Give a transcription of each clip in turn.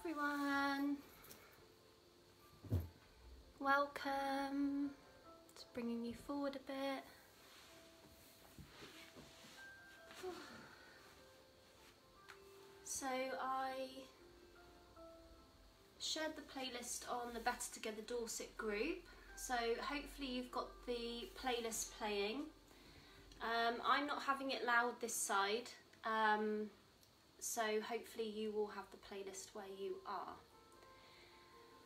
everyone, welcome. Just bringing you forward a bit. So I shared the playlist on the Better Together Dorset group, so hopefully you've got the playlist playing. I'm not having it loud this side, so hopefully you will have the playlist where you are.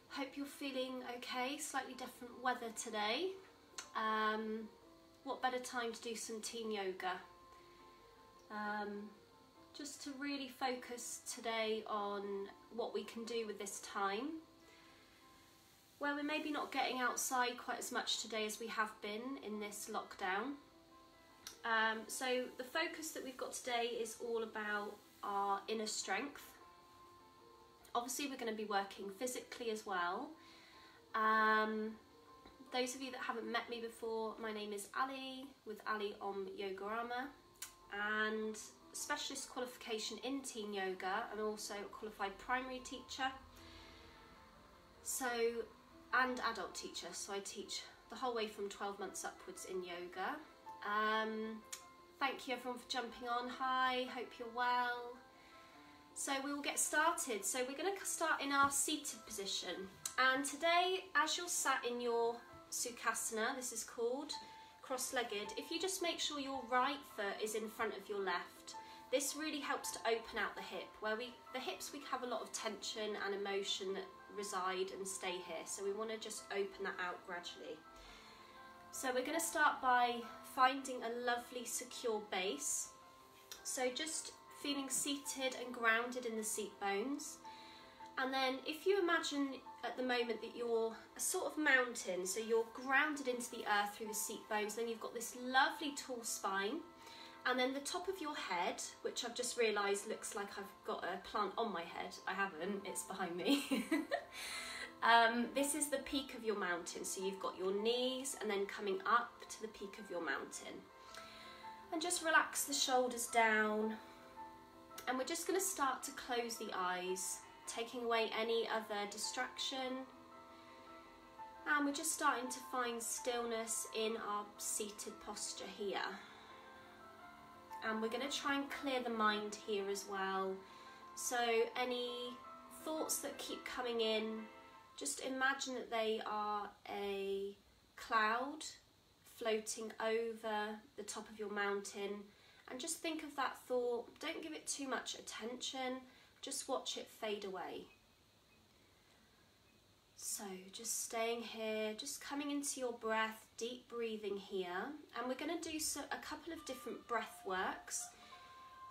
Hope you're feeling okay. Slightly different weather today. What better time to do some team yoga? Just to really focus today on what we can do with this time, where we're maybe not getting outside quite as much today as we have been in this lockdown. So the focus that we've got today is all about our inner strength. Obviously we're going to be working physically as well. Those of you that haven't met me before, my name is Ali with Ali Om Yogarama, and specialist qualification in teen yoga, and also a qualified primary teacher, and adult teacher, so I teach the whole way from 12 months upwards in yoga. Thank you everyone for jumping on. Hi, hope you're well. So we will get started. So we're going to start in our seated position, and today as you're sat in your Sukhasana, this is called cross-legged, if you just make sure your right foot is in front of your left, this really helps to open out the hip. The hips, we have a lot of tension and emotion that reside and stay here, so we want to just open that out gradually. So we're going to start by finding a lovely secure base. So just feeling seated and grounded in the seat bones. And then if you imagine at the moment that you're a sort of mountain, so you're grounded into the earth through the seat bones, then you've got this lovely tall spine. And then the top of your head, which I've just realised looks like I've got a plant on my head. I haven't, it's behind me. This is the peak of your mountain. So you've got your knees and then coming up to the peak of your mountain. And just relax the shoulders down. And we're just going to start to close the eyes, taking away any other distraction. And we're just starting to find stillness in our seated posture here. And we're going to try and clear the mind here as well. So any thoughts that keep coming in, just imagine that they are a cloud floating over the top of your mountain, and just think of that thought. Don't give it too much attention, just watch it fade away. So just staying here, just coming into your breath, deep breathing here, and we're going to do a couple of different breath works.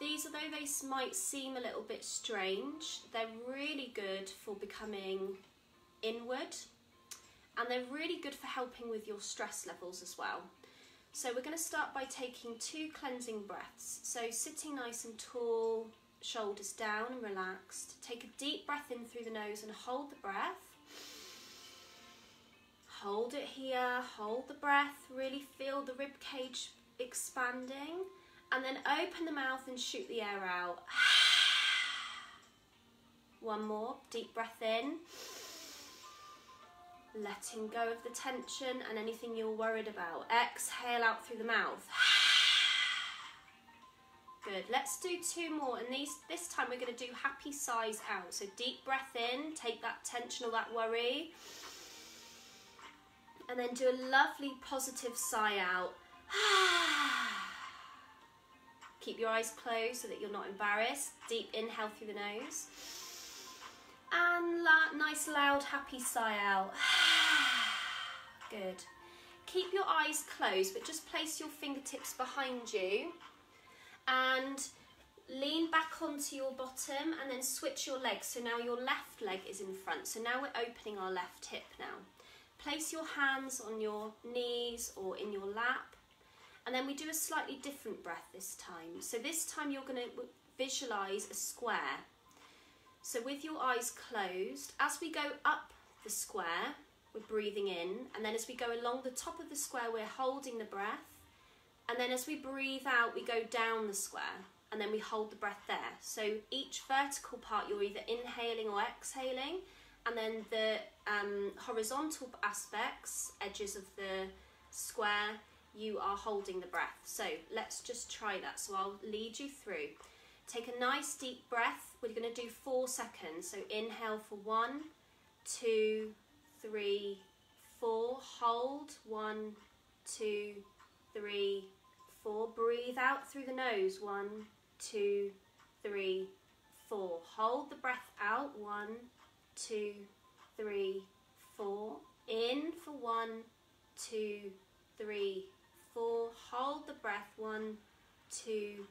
These, although they might seem a little bit strange, they're really good for becoming inward, and they're really good for helping with your stress levels as well. So we're going to start by taking 2 cleansing breaths. So sitting nice and tall, shoulders down and relaxed. Take a deep breath in through the nose and hold the breath. Hold it here, hold the breath, really feel the rib cage expanding, and then open the mouth and shoot the air out. One more, deep breath in, letting go of the tension and anything you're worried about. Exhale out through the mouth. Good, let's do 2 more, and this time we're going to do happy sighs out. So deep breath in, take that tension or that worry. And then do a lovely positive sigh out. Keep your eyes closed so that you're not embarrassed. Deep inhale through the nose. And nice loud happy sigh out. Good. Keep your eyes closed, but just place your fingertips behind you. And lean back onto your bottom and then switch your legs. So now your left leg is in front. So now we're opening our left hip now. Place your hands on your knees or in your lap, and then we do a slightly different breath this time. So this time you're going to visualise a square. So with your eyes closed, as we go up the square, we're breathing in, and then as we go along the top of the square, we're holding the breath, and then as we breathe out, we go down the square, and then we hold the breath there. So each vertical part you're either inhaling or exhaling, and then the horizontal aspects, edges of the square, you are holding the breath. So let's just try that. So I'll lead you through. Take a nice deep breath. We're going to do 4 seconds. So inhale for 1, 2, 3, 4. Hold 1, 2, 3, 4. Breathe out through the nose. 1, 2, 3, 4. Hold the breath out. 1, 2, 3, 4. In for 1, 2, 3, 4. Hold the breath. 1, 2,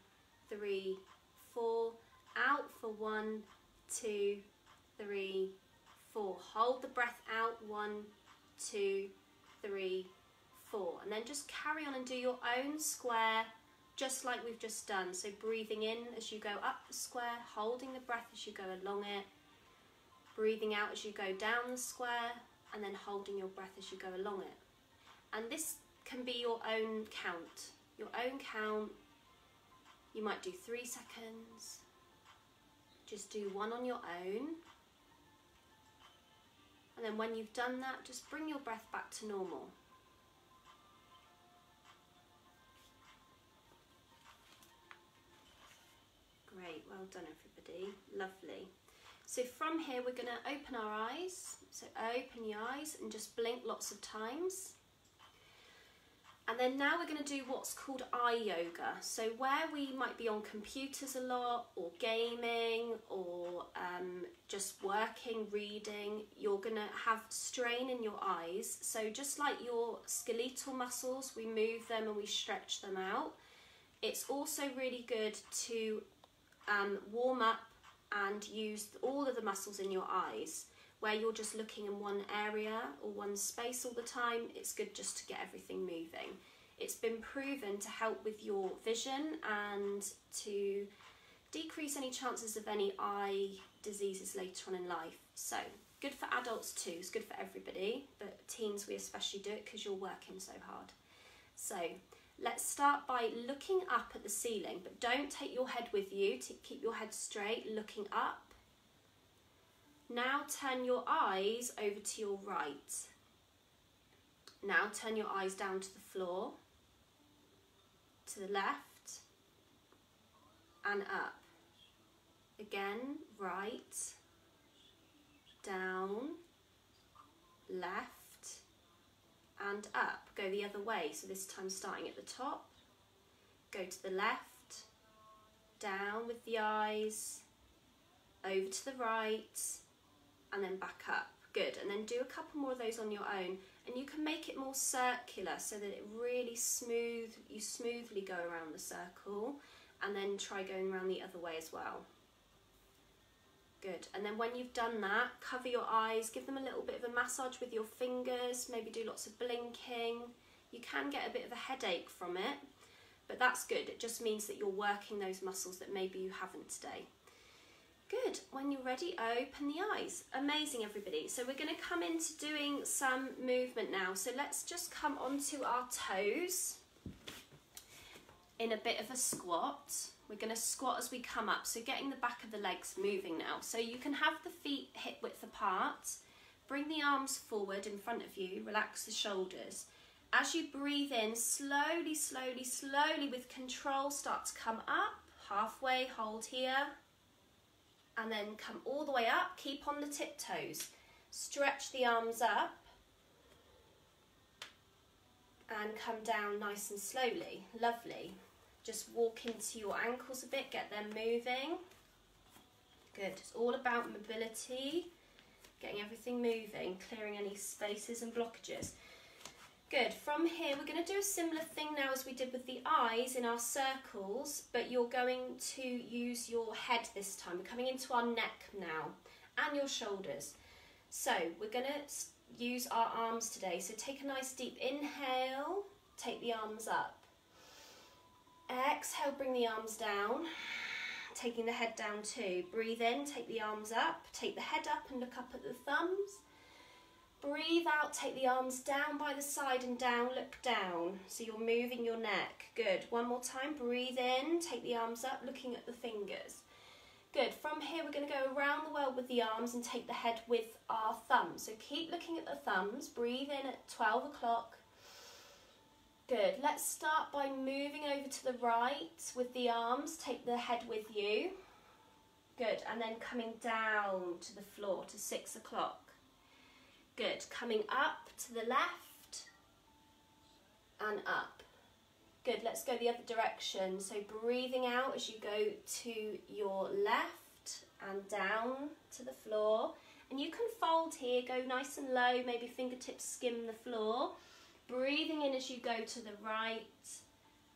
3, 4. Out for 1, 2, 3, 4. Hold the breath out. 1, 2, 3, 4. And then just carry on and do your own square, just like we've just done. So breathing in as you go up the square, holding the breath as you go along it, breathing out as you go down the square, and then holding your breath as you go along it. And this can be your own count. Your own count. You might do 3 seconds. Just do 1 on your own. And then when you've done that, just bring your breath back to normal. Great, well done everybody. Lovely. So from here we're going to open our eyes. So open your eyes and just blink lots of times. And then now we're going to do what's called eye yoga. So where we might be on computers a lot, or gaming, or just working, reading, you're going to have strain in your eyes. So just like your skeletal muscles, we move them and we stretch them out. It's also really good to warm up and use all of the muscles in your eyes. Where you're just looking in one area or one space all the time, it's good just to get everything moving. It's been proven to help with your vision and to decrease any chances of any eye diseases later on in life. So good for adults too, it's good for everybody, but teens we especially do it because you're working so hard. So let's start by looking up at the ceiling, but don't take your head with you, to keep your head straight, looking up. Now turn your eyes over to your right. Now turn your eyes down to the floor, to the left, and up. Again, right, down, left, and up. Go the other way, so this time starting at the top. Go to the left, down with the eyes, over to the right, and then back up. Good, and then do a couple more of those on your own, and you can make it more circular so that it really you smoothly go around the circle, and then try going around the other way as well. Good, and then when you've done that, cover your eyes, give them a little bit of a massage with your fingers, maybe do lots of blinking. You can get a bit of a headache from it, but that's good. It just means that you're working those muscles that maybe you haven't today. Good, when you're ready, open the eyes. Amazing everybody. So we're going to come into doing some movement now. So let's just come onto our toes in a bit of a squat. We're going to squat as we come up, so getting the back of the legs moving now. So you can have the feet hip width apart, bring the arms forward in front of you, relax the shoulders. As you breathe in, slowly, slowly, slowly with control, start to come up, halfway, hold here, and then come all the way up, keep on the tiptoes. Stretch the arms up and come down nice and slowly. Lovely. Just walk into your ankles a bit, get them moving. Good, it's all about mobility, getting everything moving, clearing any spaces and blockages. Good, from here we're going to do a similar thing now as we did with the eyes in our circles, but you're going to use your head this time. We're coming into our neck now, and your shoulders. So we're going to use our arms today. So take a nice deep inhale, take the arms up. Exhale, bring the arms down, taking the head down too. Breathe in, take the arms up, take the head up and look up at the thumbs. Breathe out, take the arms down by the side and down, look down. So you're moving your neck. Good. One more time. Breathe in, take the arms up, looking at the fingers. Good. From here, we're going to go around the world with the arms and take the head with our thumbs. So keep looking at the thumbs. Breathe in at 12 o'clock. Good. Let's start by moving over to the right with the arms. Take the head with you. Good. And then coming down to the floor to 6 o'clock. Good. Coming up to the left and up. Good. Let's go the other direction. So breathing out as you go to your left and down to the floor. And you can fold here, go nice and low, maybe fingertips skim the floor. Breathing in as you go to the right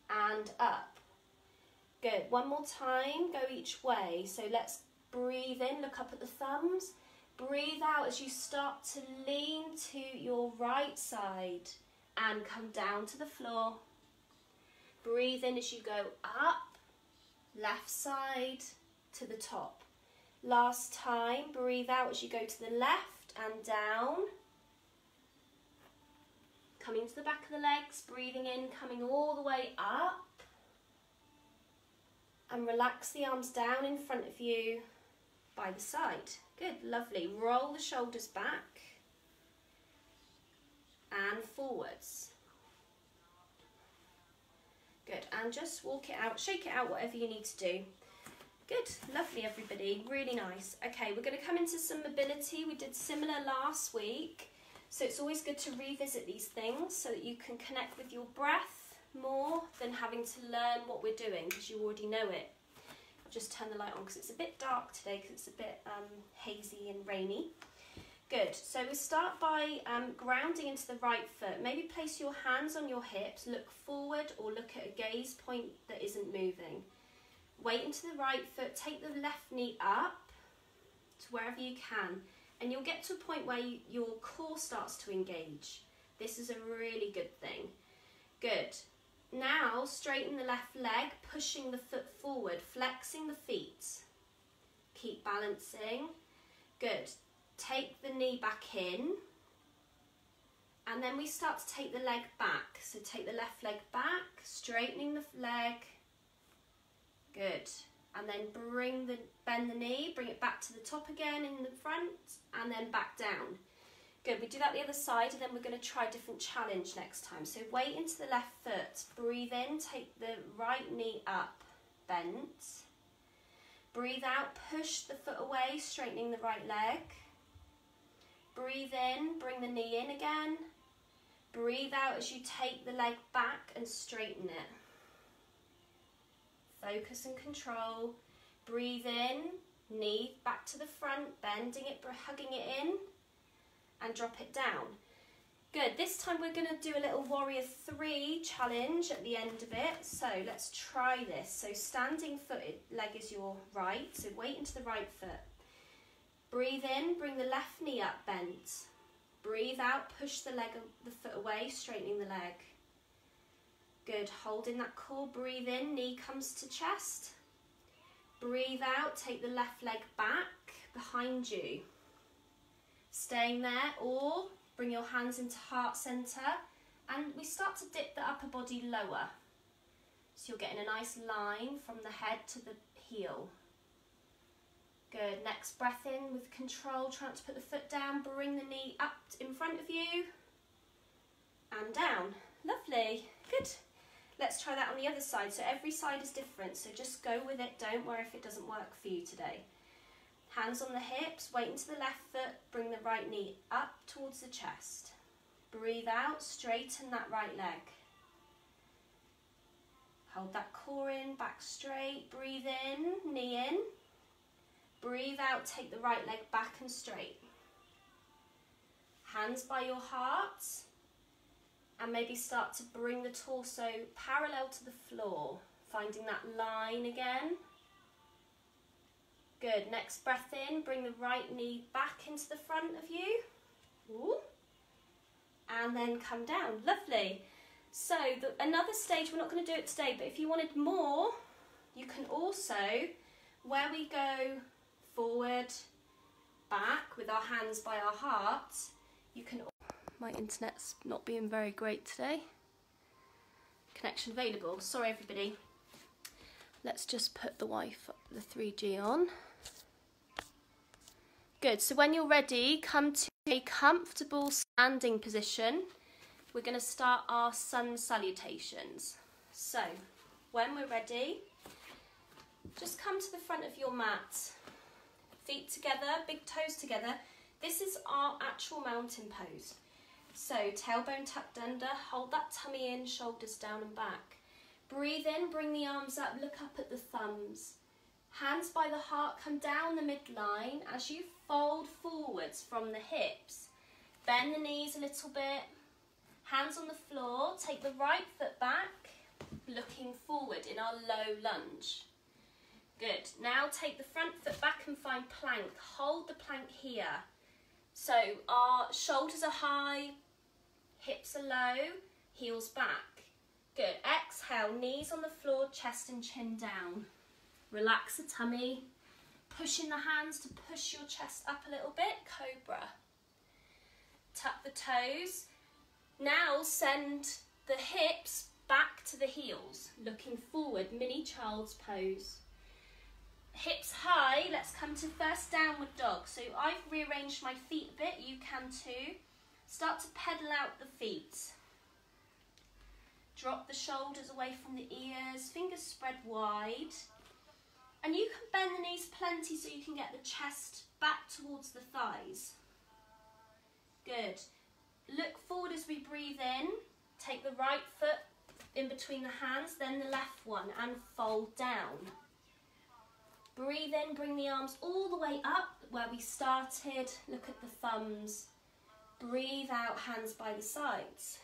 and up. Good. One more time, go each way. So let's breathe in, look up at the thumbs. Breathe out as you start to lean to your right side and come down to the floor. Breathe in as you go up, left side to the top. Last time, breathe out as you go to the left and down. Coming to the back of the legs, breathing in, coming all the way up. And relax the arms down in front of you by the side. Good, lovely. Roll the shoulders back and forwards. Good, and just walk it out, shake it out, whatever you need to do. Good, lovely everybody, really nice. Okay, we're going to come into some mobility. We did similar last week, so it's always good to revisit these things so that you can connect with your breath more than having to learn what we're doing because you already know it. I'll just turn the light on because it's a bit dark today because it's a bit hazy and rainy. Good, so we start by grounding into the right foot. Maybe place your hands on your hips, look forward or look at a gaze point that isn't moving. Weight into the right foot, take the left knee up to wherever you can and you'll get to a point where your core starts to engage. This is a really good thing. Good. Now straighten the left leg, pushing the foot forward, flexing the feet. Keep balancing. Good. Take the knee back in. And then we start to take the leg back. So take the left leg back, straightening the leg. Good. And then bend the knee, bring it back to the top again in the front, and then back down. Good, we do that the other side, and then we're going to try a different challenge next time. So weight into the left foot, breathe in, take the right knee up, bent. Breathe out, push the foot away, straightening the right leg. Breathe in, bring the knee in again. Breathe out as you take the leg back and straighten it. Focus and control. Breathe in, knee back to the front, bending it, hugging it in, and drop it down. Good, this time we're going to do a little warrior 3 challenge at the end of it. So let's try this. So standing foot, leg is your right, so weight into the right foot. Breathe in, bring the left knee up, bent. Breathe out, push the foot away, straightening the leg. Good, holding that core, breathe in, knee comes to chest. Breathe out, take the left leg back behind you. Staying there, or bring your hands into heart center and we start to dip the upper body lower. So you're getting a nice line from the head to the heel. Good, next breath in with control, trying to put the foot down, bring the knee up in front of you and down. Lovely, good. Let's try that on the other side. So every side is different, so just go with it. Don't worry if it doesn't work for you today. Hands on the hips, weight into the left foot, bring the right knee up towards the chest. Breathe out, straighten that right leg. Hold that core in, back straight, breathe in, knee in. Breathe out, take the right leg back and straight. Hands by your heart. And maybe start to bring the torso parallel to the floor, finding that line again. Good, next breath in, bring the right knee back into the front of you. Ooh. And then come down, lovely. So another stage, we're not going to do it today, but if you wanted more, you can also, where we go forward, back with our hands by our heart, You can, my internet's not being very great today. Connection available, sorry everybody. Let's just put the Wi-Fi, the 3G on. Good, so when you're ready, come to a comfortable standing position. We're going to start our sun salutations. So, when we're ready, just come to the front of your mat. Feet together, big toes together. This is our actual mountain pose. So, tailbone tucked under, hold that tummy in, shoulders down and back. Breathe in, bring the arms up, look up at the thumbs. Hands by the heart, come down the midline as you fold forwards from the hips. Bend the knees a little bit. Hands on the floor, take the right foot back, looking forward in our low lunge. Good. Now take the front foot back and find plank. Hold the plank here. So our shoulders are high, hips are low, heels back. Good. Exhale, knees on the floor, chest and chin down. Relax the tummy. Pushing the hands to push your chest up a little bit. Cobra. Tuck the toes. Now send the hips back to the heels. Looking forward, mini child's pose. Hips high, let's come to first downward dog. So I've rearranged my feet a bit, you can too. Start to pedal out the feet. Drop the shoulders away from the ears, fingers spread wide. And you can bend the knees plenty so you can get the chest back towards the thighs. Good. Look forward as we breathe in. Take the right foot in between the hands, then the left one, and fold down. Breathe in, bring the arms all the way up where we started. Look at the thumbs. Breathe out, hands by the sides.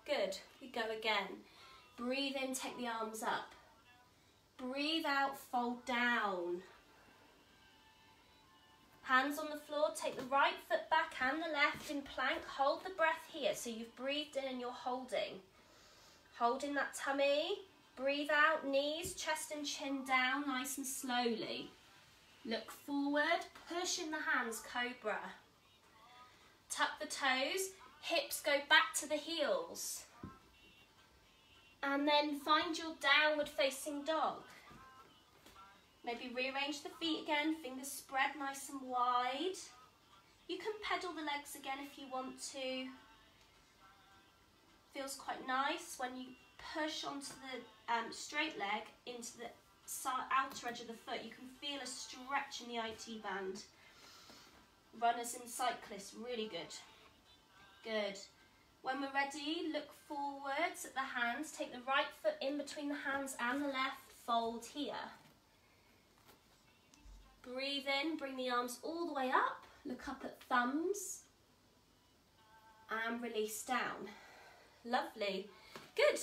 Good, we go again. Breathe in, take the arms up. Breathe out, fold down. Hands on the floor, take the right foot back and the left in plank. Hold the breath here, so you've breathed in and you're holding. Holding that tummy. Breathe out, knees, chest and chin down, nice and slowly. Look forward, push in the hands, cobra. Tuck the toes, hips go back to the heels. And then find your downward facing dog. Maybe rearrange the feet again, fingers spread nice and wide. You can pedal the legs again if you want to. Feels quite nice when you push onto the straight leg into the outer edge of the foot. You can feel a stretch in the IT band. Runners and cyclists, really good. Good. When we're ready, look forwards at the hands. Take the right foot in between the hands and the left. Fold here. Breathe in, bring the arms all the way up. Look up at thumbs. And release down. Lovely. Good.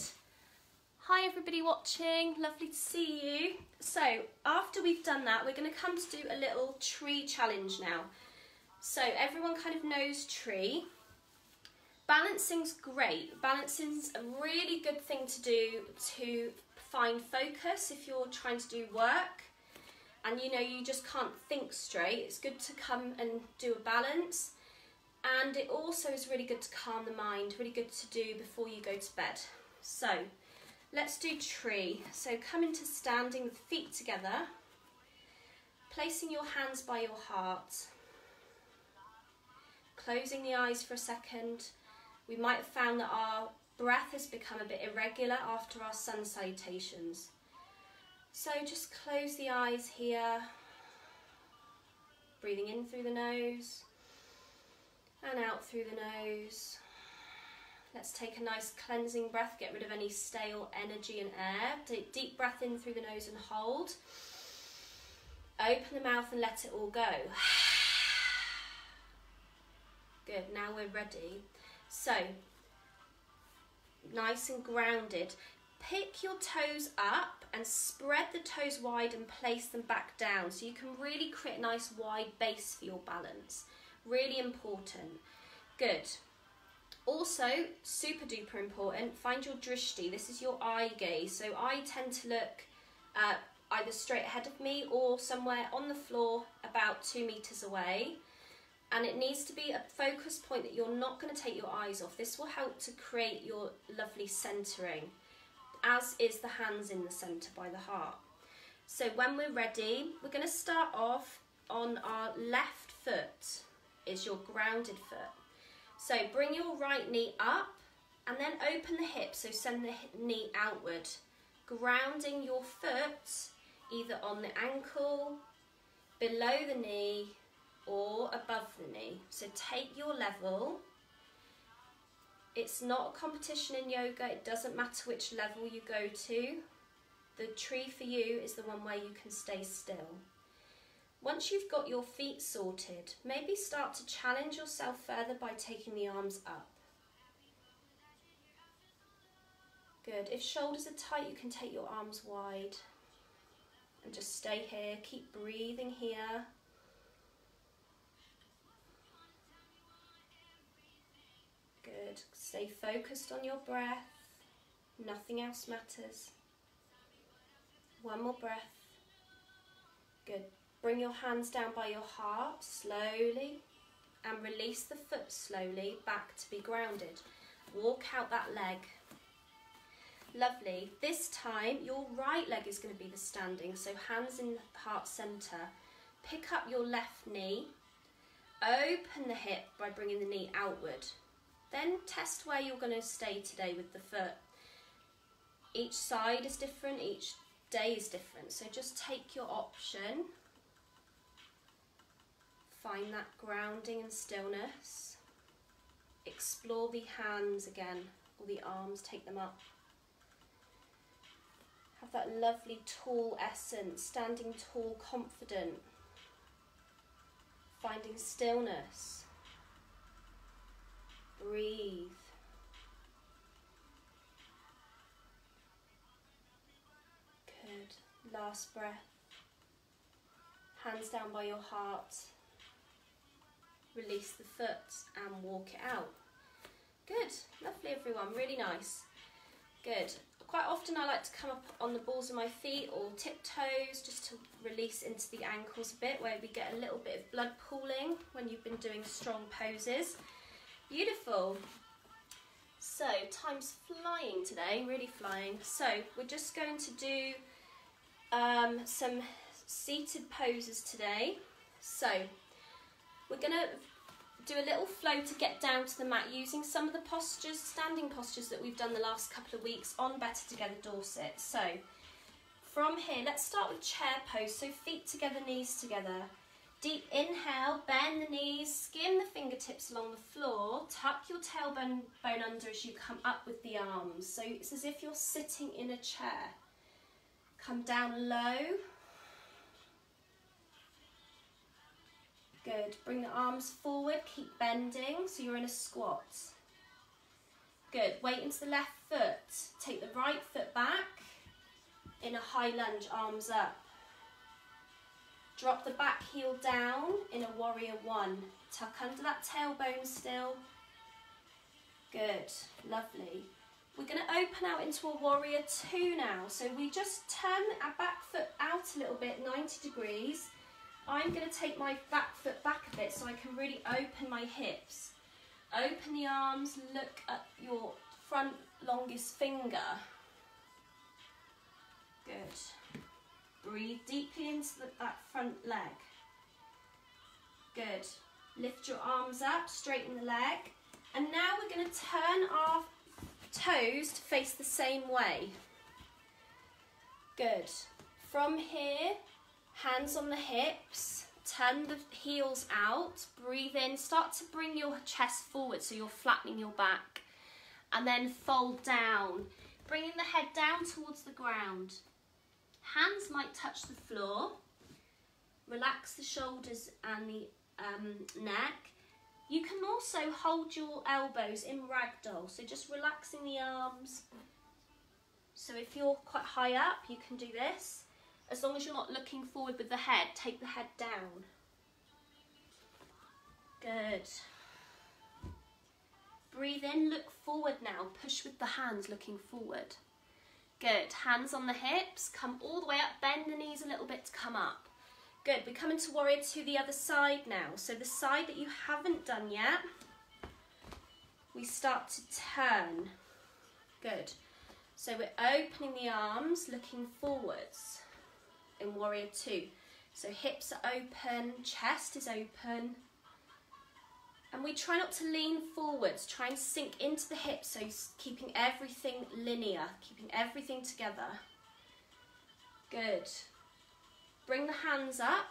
Hi everybody watching, lovely to see you. So after we've done that, we're going to come to do a little tree challenge now. So everyone kind of knows tree. Balancing's great. Balancing's a really good thing to do to find focus if you're trying to do work and you know you just can't think straight. It's good to come and do a balance, and it also is really good to calm the mind, really good to do before you go to bed. So let's do tree. So come into standing with feet together, placing your hands by your heart, closing the eyes for a second. We might have found that our breath has become a bit irregular after our sun salutations. So just close the eyes here, breathing in through the nose and out through the nose. Let's take a nice cleansing breath, get rid of any stale energy and air. Take deep breath in through the nose and hold. Open the mouth and let it all go. Good, now we're ready. So, nice and grounded. Pick your toes up and spread the toes wide and place them back down so you can really create a nice wide base for your balance. Really important. Good. Also, super duper important, find your drishti. This is your eye gaze. So I tend to look either straight ahead of me or somewhere on the floor about 2 meters away. And it needs to be a focus point that you're not going to take your eyes off. This will help to create your lovely centering, as is the hands in the centre by the heart. So when we're ready, we're going to start off on our left foot, is your grounded foot. So bring your right knee up and then open the hip, so send the knee outward, grounding your foot either on the ankle, below the knee, or above the knee. So take your level. It's not a competition in yoga. It doesn't matter which level you go to. The tree for you is the one where you can stay still. Once you've got your feet sorted, maybe start to challenge yourself further by taking the arms up. Good. If shoulders are tight, you can take your arms wide and just stay here. Keep breathing here. Good. Stay focused on your breath. Nothing else matters. One more breath. Good. Bring your hands down by your heart slowly and release the foot slowly back to be grounded. Walk out that leg. Lovely. This time your right leg is going to be the standing, so hands in the heart centre. Pick up your left knee. Open the hip by bringing the knee outward. Then test where you're going to stay today with the foot. Each side is different, each day is different, so just take your option. Find that grounding and stillness. Explore the hands again, or the arms, take them up. Have that lovely tall essence, standing tall, confident. Finding stillness. Breathe. Good. Last breath. Hands down by your heart. Release the foot and walk it out. Good. Lovely, everyone. Really nice. Good. Quite often I like to come up on the balls of my feet or tiptoes just to release into the ankles a bit, where we get a little bit of blood pooling when you've been doing strong poses. Beautiful. So time's flying today, really flying. So we're just going to do some seated poses today. So we're going to do a little flow to get down to the mat using some of the postures, standing postures that we've done the last couple of weeks on Better Together Dorset. So from here, let's start with chair pose. So feet together, knees together. Deep inhale, bend the knees, skim the fingertips along the floor, tuck your tailbone under as you come up with the arms. So it's as if you're sitting in a chair. Come down low. Good. Bring the arms forward, keep bending, so you're in a squat. Good. Weight into the left foot. Take the right foot back. In a high lunge, arms up. Drop the back heel down in a warrior one. Tuck under that tailbone still. Good. Lovely. We're going to open out into a warrior two now. So we just turn our back foot out a little bit, 90 degrees. I'm going to take my back foot back a bit so I can really open my hips. Open the arms, look at your front longest finger. Good. Breathe deeply into that front leg. Good. Lift your arms up, straighten the leg. And now we're going to turn our toes to face the same way. Good. From here, hands on the hips, turn the heels out, breathe in, start to bring your chest forward so you're flattening your back, and then fold down, bringing the head down towards the ground. Hands might touch the floor, relax the shoulders and the neck. You can also hold your elbows in ragdoll, so just relaxing the arms. So if you're quite high up, you can do this. As long as you're not looking forward with the head, take the head down. Good. Breathe in, look forward now. Push with the hands, looking forward. Good. Hands on the hips, come all the way up, bend the knees a little bit to come up. Good, we come into warrior two, the other side now. So the side that you haven't done yet, we start to turn. Good. So we're opening the arms, looking forwards in warrior two. So hips are open, chest is open. And we try not to lean forwards, try and sink into the hips, so keeping everything linear, keeping everything together. Good. Bring the hands up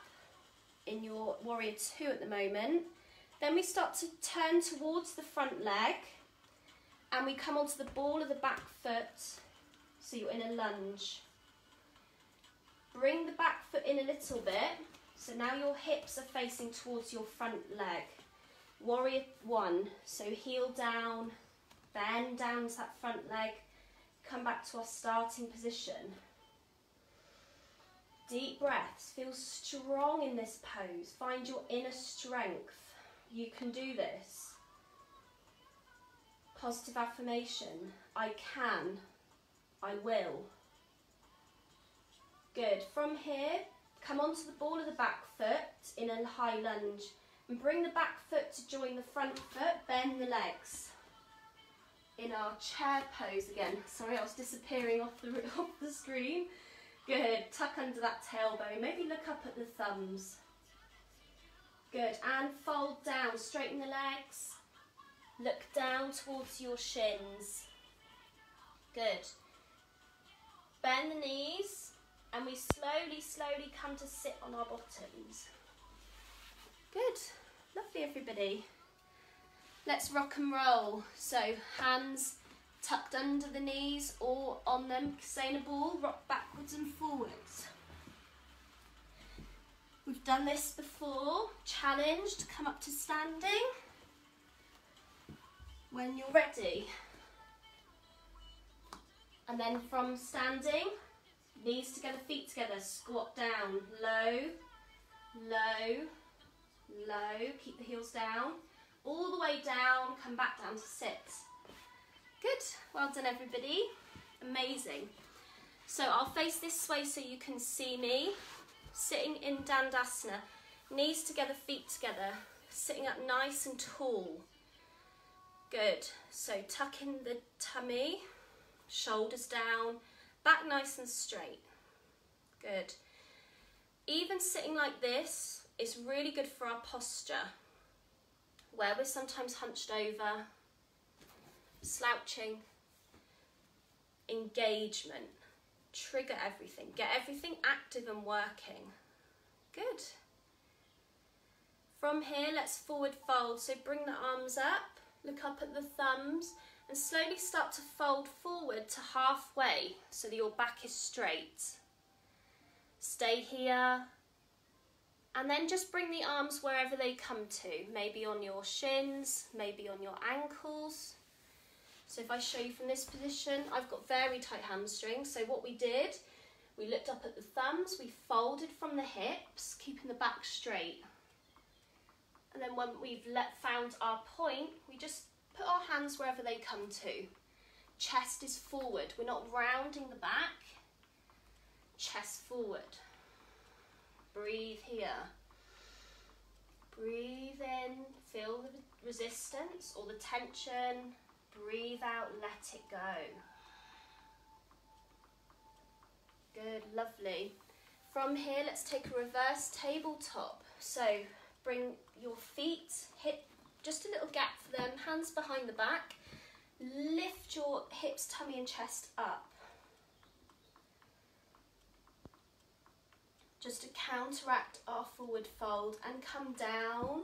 in your warrior two at the moment. Then we start to turn towards the front leg and we come onto the ball of the back foot, so you're in a lunge. Bring the back foot in a little bit, so now your hips are facing towards your front leg. Warrior one, so heel down, bend down to that front leg, come back to our starting position. Deep breaths, feel strong in this pose, find your inner strength. You can do this. Positive affirmation, I can, I will. Good, from here, come onto the ball of the back foot in a high lunge and bring the back foot to join the front foot, bend the legs. In our chair pose again. Sorry, I was disappearing off the screen. Good, tuck under that tailbone, maybe look up at the thumbs. Good, and fold down, straighten the legs. Look down towards your shins. Good. Bend the knees, and we slowly come to sit on our bottoms. Good, lovely everybody. Let's rock and roll. So hands tucked under the knees or on them, stay in a ball, rock backwards and forwards. We've done this before. Challenge to come up to standing. When you're ready. And then from standing, knees together, feet together, squat down, low, low, low, keep the heels down, all the way down, come back down to sit. Good, well done everybody, amazing. So I'll face this way so you can see me, sitting in Dandasana, knees together, feet together, sitting up nice and tall. Good, so tuck in the tummy, shoulders down, back nice and straight. Good. Even sitting like this is really good for our posture, where we're sometimes hunched over, slouching. Engagement, trigger everything, get everything active and working. Good. From here, let's forward fold, so bring the arms up, look up at the thumbs, and slowly start to fold forward to halfway so that your back is straight. Stay here, and then just bring the arms wherever they come to, maybe on your shins, maybe on your ankles. So if I show you from this position, I've got very tight hamstrings, so what we did, we looked up at the thumbs, we folded from the hips, keeping the back straight. And then when we've found our point, we just put our hands wherever they come to. Chest is forward, we're not rounding the back. Chest forward. Breathe here. Breathe in, feel the resistance or the tension. Breathe out, let it go. Good, lovely. From here, let's take a reverse tabletop. So bring your feet, hip, just a little gap for them, hands behind the back. Lift your hips, tummy and chest up. Just to counteract our forward fold and come down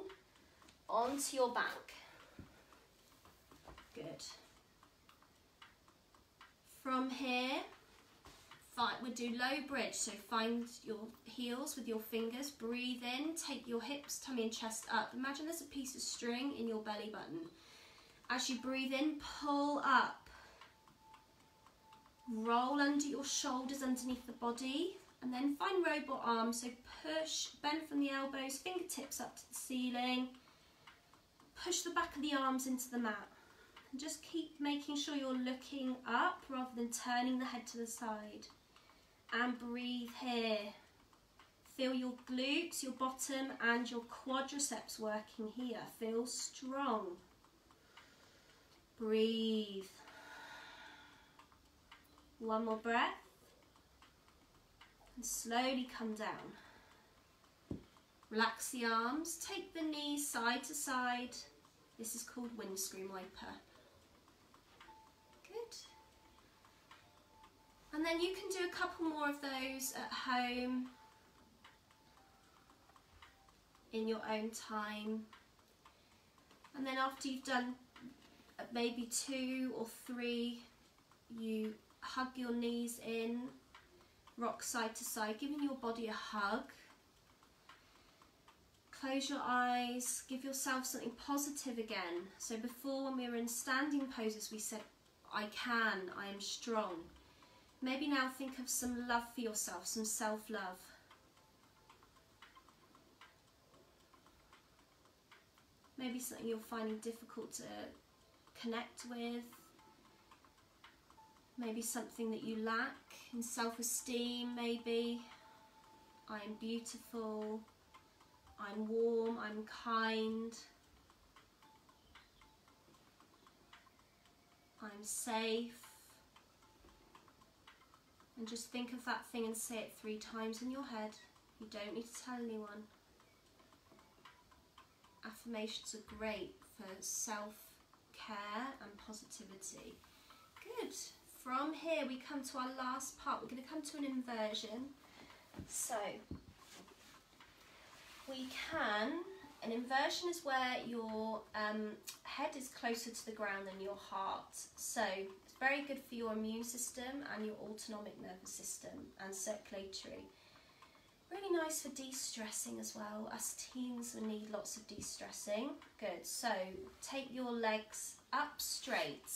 onto your back. Good. From here, we'll do low bridge, so find your heels with your fingers, breathe in, take your hips, tummy and chest up. Imagine there's a piece of string in your belly button. As you breathe in, pull up. Roll under your shoulders underneath the body, and then find robot arms, so push, bend from the elbows, fingertips up to the ceiling. Push the back of the arms into the mat. And just keep making sure you're looking up rather than turning the head to the side. And breathe here. Feel your glutes, your bottom and your quadriceps working here. Feel strong. Breathe. One more breath. And slowly come down. Relax the arms. Take the knees side to side. This is called windscreen wiper. Good. And then you can do a couple more of those at home in your own time. And then after you've done maybe 2 or 3, you hug your knees in, rock side to side, giving your body a hug. Close your eyes, give yourself something positive again. So before, when we were in standing poses, we said, I can, I am strong. Maybe now think of some love for yourself, some self-love. Maybe something you're finding difficult to connect with. Maybe something that you lack in self-esteem, maybe. I am beautiful. I'm warm. I'm kind. I'm safe. And just think of that thing and say it 3 times in your head. You don't need to tell anyone. Affirmations are great for self-care and positivity. Good. From here we come to our last part. We're going to come to an inversion. So an inversion is where your head is closer to the ground than your heart. So it's very good for your immune system and your autonomic nervous system and circulatory. Really nice for de-stressing as well. Us teens need lots of de-stressing. Good. So take your legs up straight.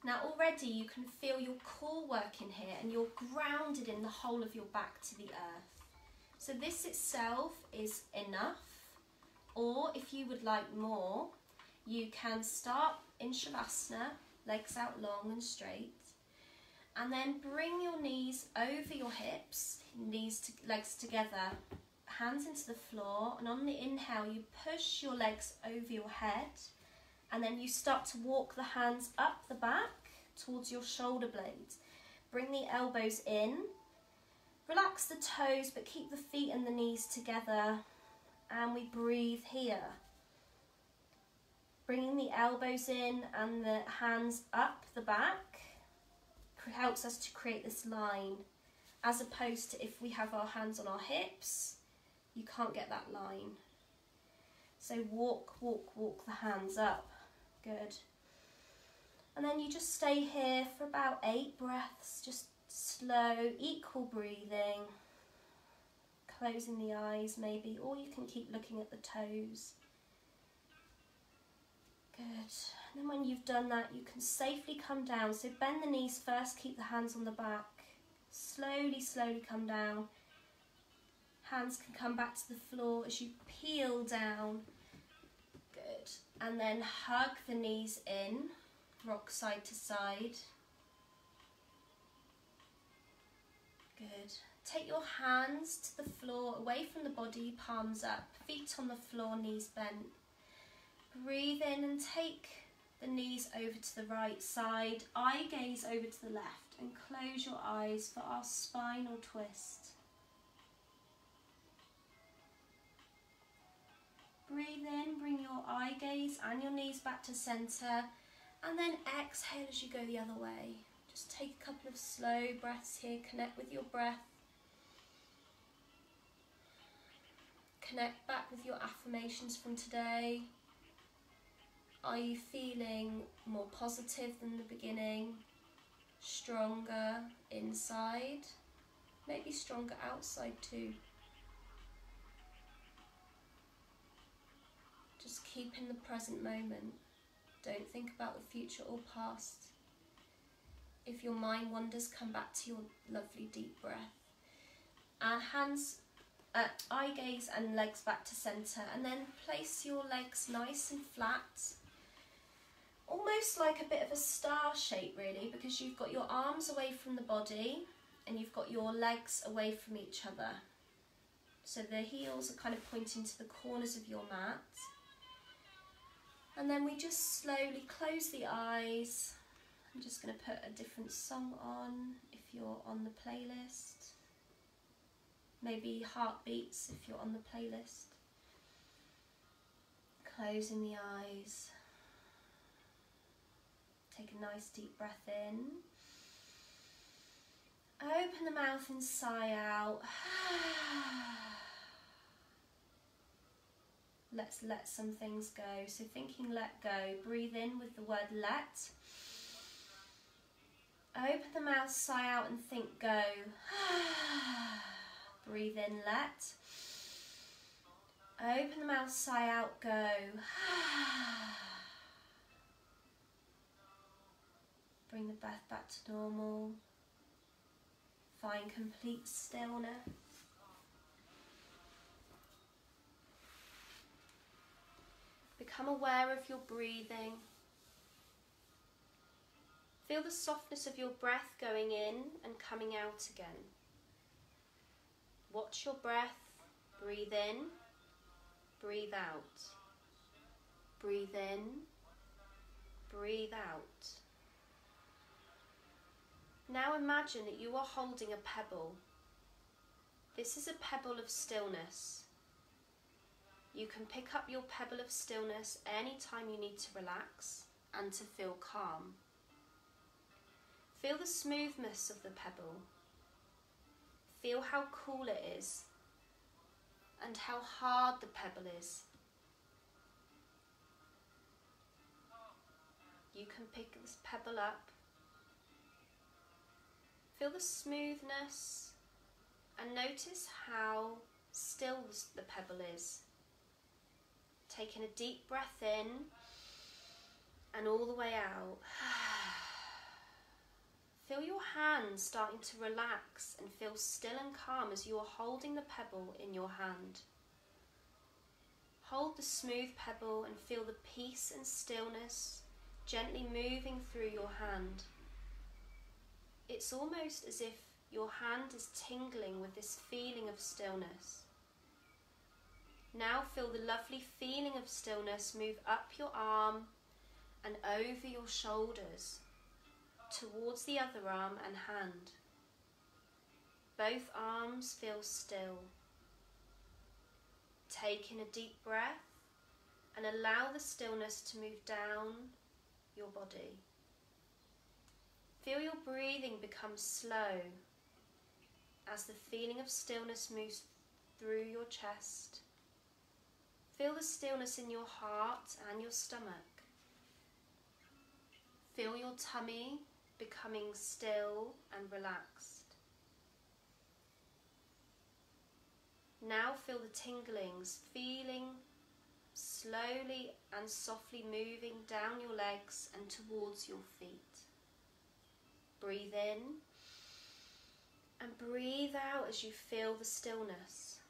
Now already you can feel your core working here and you're grounded in the whole of your back to the earth. So this itself is enough. Or if you would like more, you can start in Shavasana, legs out long and straight. And then bring your knees over your hips, legs together, hands into the floor. And on the inhale, you push your legs over your head. And then you start to walk the hands up the back towards your shoulder blades. Bring the elbows in. Relax the toes, but keep the feet and the knees together. And we breathe here. Bringing the elbows in and the hands up the back helps us to create this line, as opposed to if we have our hands on our hips, you can't get that line. So walk, walk, walk the hands up. Good. And then you just stay here for about 8 breaths, just slow, equal breathing, closing the eyes maybe, or you can keep looking at the toes. Good. And then when you've done that, you can safely come down. So bend the knees first, keep the hands on the back. Slowly, slowly come down. Hands can come back to the floor as you peel down. Good. And then hug the knees in, rock side to side. Good. Take your hands to the floor, away from the body, palms up, feet on the floor, knees bent. Breathe in and take the knees over to the right side, eye gaze over to the left, and close your eyes for our spinal twist. Breathe in, bring your eye gaze and your knees back to centre, and then exhale as you go the other way. Just take a couple of slow breaths here, connect with your breath. Connect back with your affirmations from today. Are you feeling more positive than the beginning? Stronger inside? Maybe stronger outside too. Just keep in the present moment. Don't think about the future or past. If your mind wanders, come back to your lovely deep breath. And hands, eye gaze and legs back to centre. And then place your legs nice and flat. Almost like a bit of a star shape really, because you've got your arms away from the body and you've got your legs away from each other. So the heels are kind of pointing to the corners of your mat. And then we just slowly close the eyes. I'm just going to put a different song on if you're on the playlist. Maybe Heartbeats if you're on the playlist. Closing the eyes. Take a nice deep breath in. Open the mouth and sigh out. Let's let some things go. So thinking let go, breathe in with the word let. Open the mouth, sigh out and think go. Breathe in, let. Open the mouth, sigh out, go. Bring the breath back to normal. Find complete stillness. Become aware of your breathing. Feel the softness of your breath going in and coming out again. Watch your breath. Breathe in, breathe out. Breathe in, breathe out. Now imagine that you are holding a pebble. This is a pebble of stillness. You can pick up your pebble of stillness anytime you need to relax and to feel calm. Feel the smoothness of the pebble. Feel how cool it is and how hard the pebble is. You can pick this pebble up. Feel the smoothness and notice how still the pebble is. Taking a deep breath in and all the way out. Feel your hands starting to relax and feel still and calm as you are holding the pebble in your hand. Hold the smooth pebble and feel the peace and stillness gently moving through your hand. It's almost as if your hand is tingling with this feeling of stillness. Now feel the lovely feeling of stillness move up your arm and over your shoulders towards the other arm and hand. Both arms feel still. Take in a deep breath and allow the stillness to move down your body. Feel your breathing become slow as the feeling of stillness moves through your chest. Feel the stillness in your heart and your stomach. Feel your tummy becoming still and relaxed. Now feel the tinglings, feeling slowly and softly moving down your legs and towards your feet. Breathe in and breathe out as you feel the stillness.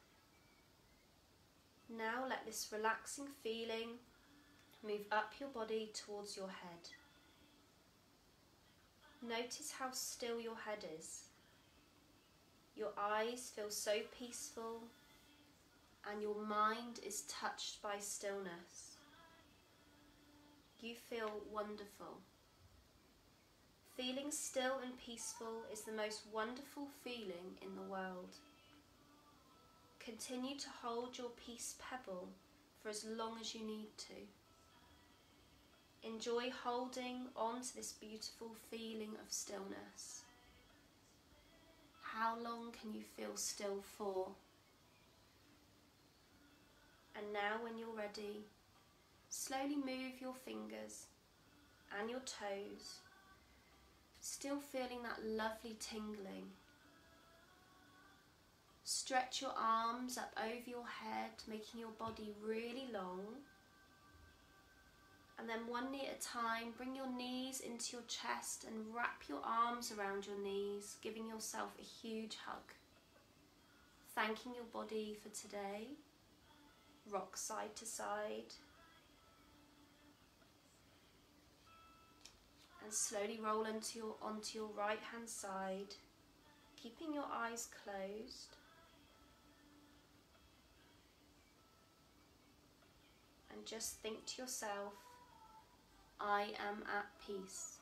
Now let this relaxing feeling move up your body towards your head. Notice how still your head is. Your eyes feel so peaceful and your mind is touched by stillness. You feel wonderful. Feeling still and peaceful is the most wonderful feeling in the world. Continue to hold your peace pebble for as long as you need to. Enjoy holding on to this beautiful feeling of stillness. How long can you feel still for? And now when you're ready, slowly move your fingers and your toes, still feeling that lovely tingling. Stretch your arms up over your head, making your body really long. And then one knee at a time, bring your knees into your chest and wrap your arms around your knees, giving yourself a huge hug. Thanking your body for today. Rock side to side. And slowly roll onto your right hand side, keeping your eyes closed. And just think to yourself, I am at peace.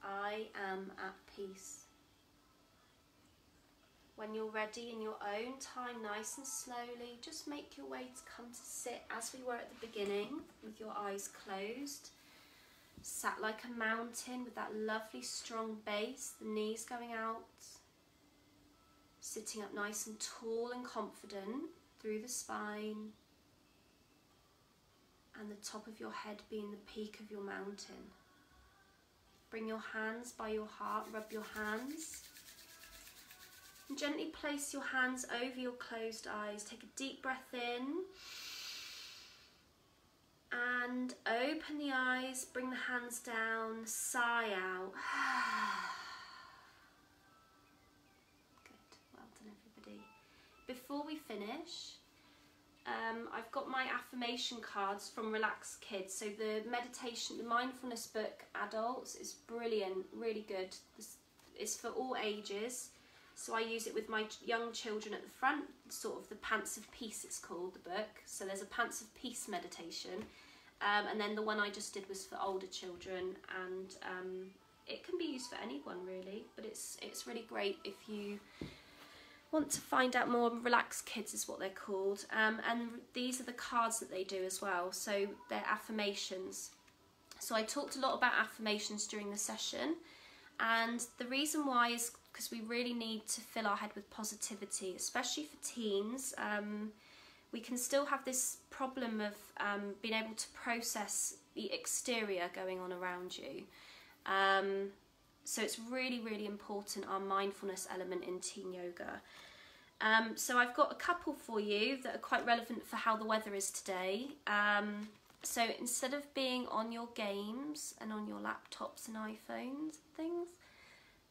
I am at peace. When you're ready in your own time, nice and slowly, just make your way to come to sit as we were at the beginning, with your eyes closed. Sat like a mountain with that lovely strong base, the knees going out. Sitting up nice and tall and confident through the spine. And the top of your head being the peak of your mountain. Bring your hands by your heart, rub your hands. And gently place your hands over your closed eyes. Take a deep breath in. And open the eyes, bring the hands down, sigh out. Good, well done everybody. Before we finish, I've got my affirmation cards from Relaxed Kids. So the meditation, the mindfulness book, adults, is brilliant, really good. It's for all ages. So I use it with my young children at the front, sort of the Pants of Peace it's called, the book. So there's a Pants of Peace meditation. And then the one I just did was for older children, and it can be used for anyone really, but it's really great if you want to find out more. Relaxed Kids is what they're called, and these are the cards that they do as well, so they're affirmations. So I talked a lot about affirmations during the session, and the reason why is because we really need to fill our head with positivity, especially for teens. We can still have this problem of being able to process the exterior going on around you. So it's really, really important, our mindfulness element in teen yoga. So I've got a couple for you that are quite relevant for how the weather is today. So instead of being on your games and on your laptops and iPhones and things,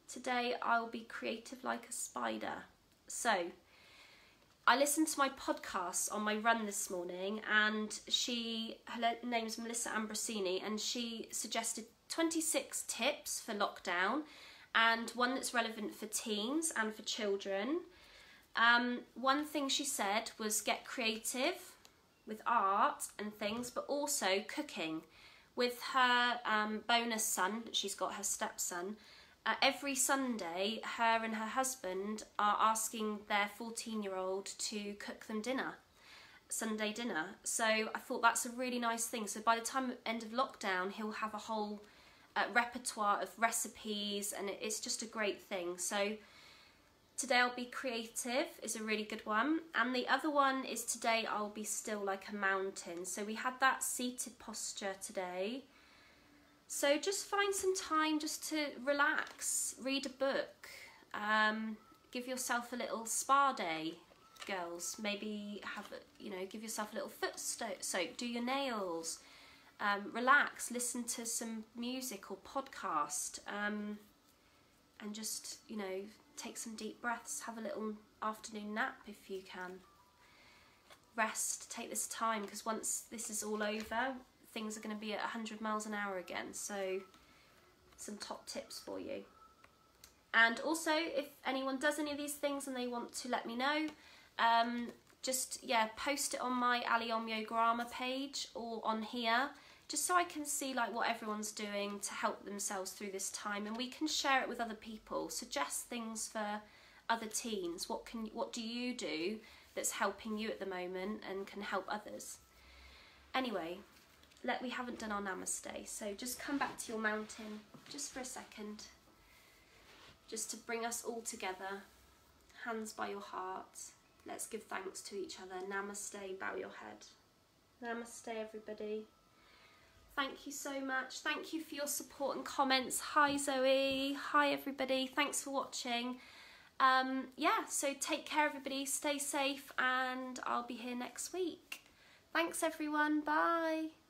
today I'll be creative like a spider. So I listened to my podcast on my run this morning, and her name's Melissa Ambrosini, and she suggested 26 tips for lockdown, and one that's relevant for teens and for children. One thing she said was get creative with art and things, but also cooking. With her bonus son, she's got her stepson, every Sunday, her and her husband are asking their 14-year-old to cook them dinner, Sunday dinner. So I thought that's a really nice thing. So by the time end of lockdown, he'll have a whole repertoire of recipes, and it's just a great thing. So today I'll be creative is a really good one. And the other one is today I'll be still like a mountain. So we had that seated posture today. So just find some time just to relax, read a book, give yourself a little spa day, girls. Maybe give yourself a little foot soak, do your nails, relax, listen to some music or podcast, and just, take some deep breaths, have a little afternoon nap if you can. Rest, take this time, because once this is all over, things are going to be at 100 miles an hour again. So some top tips for you. And also, if anyone does any of these things and they want to let me know, post it on my Ali Om Yogarama page or on here, just so I can see what everyone's doing to help themselves through this time, and we can share it with other people. Suggest things for other teens. What do you do that's helping you at the moment and can help others? Anyway, we haven't done our namaste, so just come back to your mountain just for a second, just to bring us all together. Hands by your heart. Let's give thanks to each other. Namaste, bow your head. Namaste, everybody. Thank you so much. Thank you for your support and comments. Hi Zoe. Hi everybody. Thanks for watching. So take care everybody. Stay safe, and I'll be here next week. Thanks everyone. Bye.